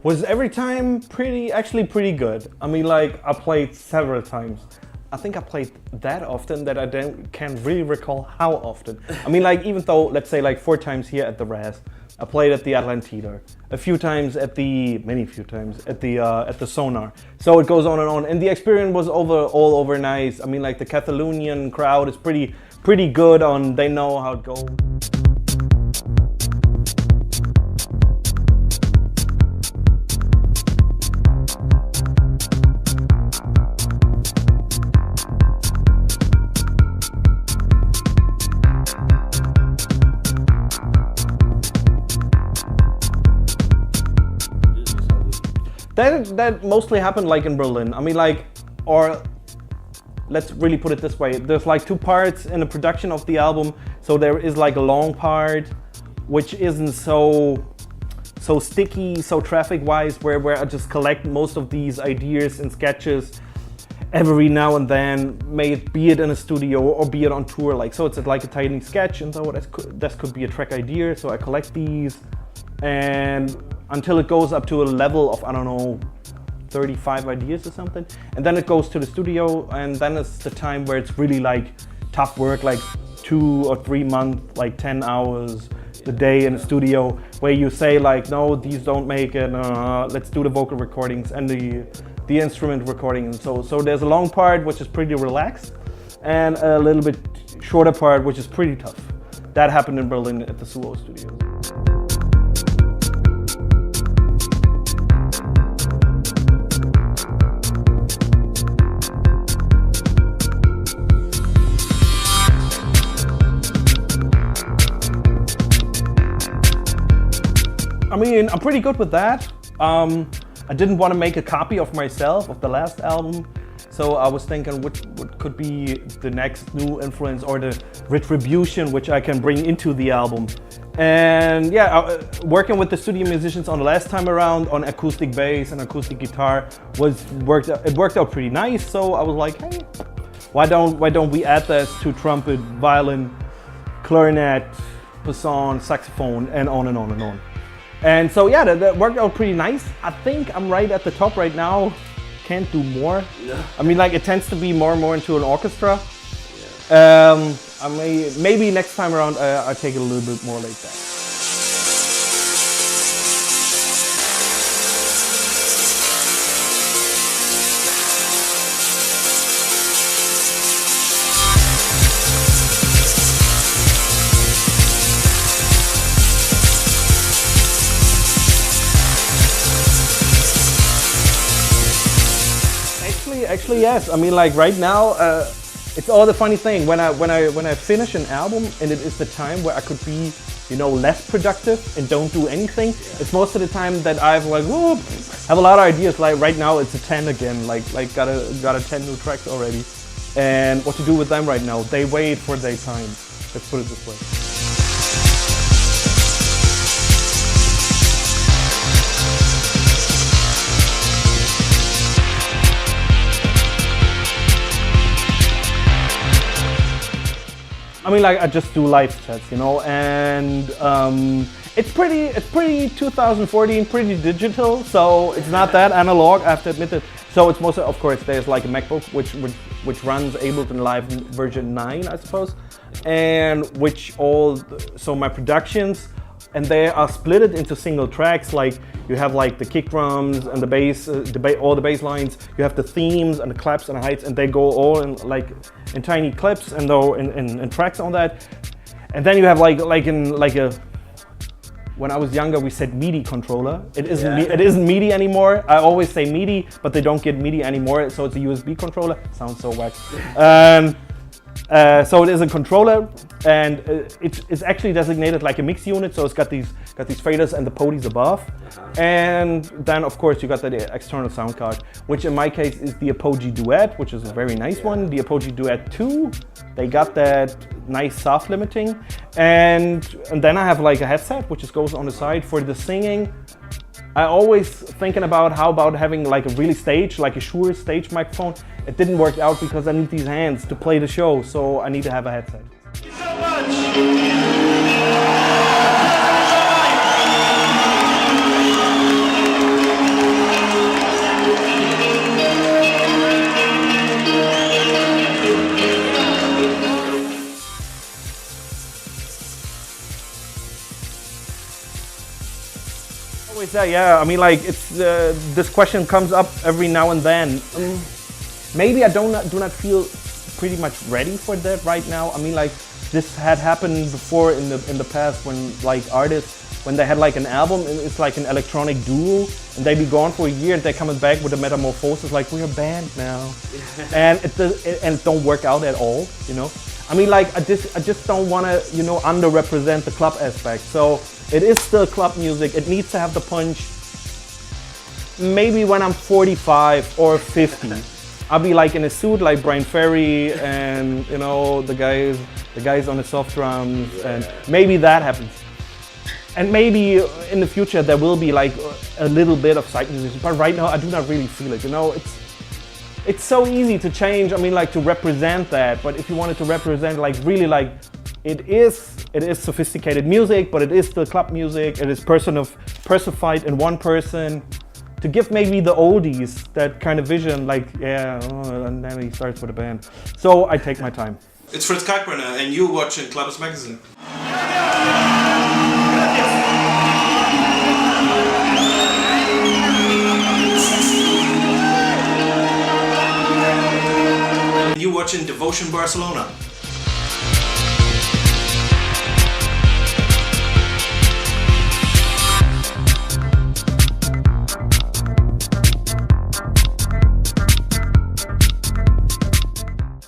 Was every time actually pretty good. I mean, like, I played several times. I think I played that often that I can't really recall how often. I mean, like, even though, let's say, like 4 times here at the Raz, I played at the Atlantida, many few times at the Sonar. So it goes on, and the experience was all over nice. I mean, like, the Catalonian crowd is pretty good they know how it goes. That mostly happened like in Berlin. I mean, like, or let's really put it this way. There's like 2 parts in the production of the album. So there is like a long part, which isn't so sticky, so traffic-wise, where I just collect most of these ideas and sketches every now and then, be it in a studio or be it on tour. Like, so it's like a tiny sketch, and so that could be a track idea. So I collect these, and until it goes up to a level of, I don't know, 35 ideas or something. And then it goes to the studio, and then it's the time where it's really like tough work, like 2 or 3 months, like 10 hours a day in the studio, where you say like, no, these don't make it, let's do the vocal recordings and the instrument recording. And so there's a long part which is pretty relaxed, and a little bit shorter part which is pretty tough. That happened in Berlin at the Suo Studios. I mean, I'm pretty good with that. I didn't want to make a copy of myself of the last album, so I was thinking what could be the next new influence or the retribution which I can bring into the album. And yeah, working with the studio musicians on the last time around on acoustic bass and acoustic guitar worked out pretty nice. So I was like, hey, why don't we add this to trumpet, violin, clarinet, bassoon, saxophone, and on and on and on. And so yeah, that worked out pretty nice. I think I'm right at the top right now. Can't do more. Yeah. I mean, like, it tends to be more and more into an orchestra. Yeah. Maybe next time around I take it a little bit more like that. Actually, yes. I mean, like, right now, it's all the funny thing. When I finish an album and it is the time where I could be, you know, less productive and don't do anything, it's most of the time that I've like, whoop, have a lot of ideas. Like right now, it's a 10 again. Like got a 10 new tracks already, and what to do with them right now? They wait for their time. Let's put it this way. I mean, like, I just do live sets, you know, and it's pretty 2014, pretty digital, so it's not that analog, I have to admit it. So it's mostly, of course, there's like a MacBook which runs Ableton Live version 9, I suppose, and so my productions, and they are split into single tracks. Like, you have like the kick drums and the bass, all the bass lines. You have the themes and the claps and the heights, and they go all in tiny clips and in tracks on that. And then you have when I was younger, we said MIDI controller. It isn't MIDI anymore. I always say MIDI, but they don't get MIDI anymore, so it's a USB controller. Sounds so whack. So it is a controller, and it's actually designated like a mix unit. So it's got these faders and the poties above, and then of course you got the external sound card, which in my case is the Apogee Duet, which is a very nice one. The Apogee Duet 2, they got that nice soft limiting, and then I have like a headset which goes on the side for the singing. I always thinking about how about having like a really like a Shure stage microphone. It didn't work out because I need these hands to play the show, so I need to have a headset. Thank you so much. Always that, yeah. I mean, like it's this question comes up every now and then. Maybe I do not feel pretty much ready for that right now. I mean, like this had happened before in the past when like artists, when they had like an album and it's like an electronic duo and they be gone for a year and they're coming back with a metamorphosis like we're a band now, and it don't work out at all, you know. I mean, like I just don't want to, you know, underrepresent the club aspect. So it is still club music. It needs to have the punch. Maybe when I'm 45 or 50, I'll be like in a suit like Brian Ferry and, you know, the guys on the soft drums, and maybe that happens. And maybe in the future there will be like a little bit of side musician, but right now I do not really feel it, you know. It's so easy to change, I mean, like to represent that, but if you wanted to represent like really like it is sophisticated music, but it is still club music, it is personified in one person, to give maybe the oldies that kind of vision, like, yeah, oh, and then he starts with a band. So I take my time. It's Fritz Kalkbrenner and you're watching Clubbers Magazine. You're watching Devotion Barcelona.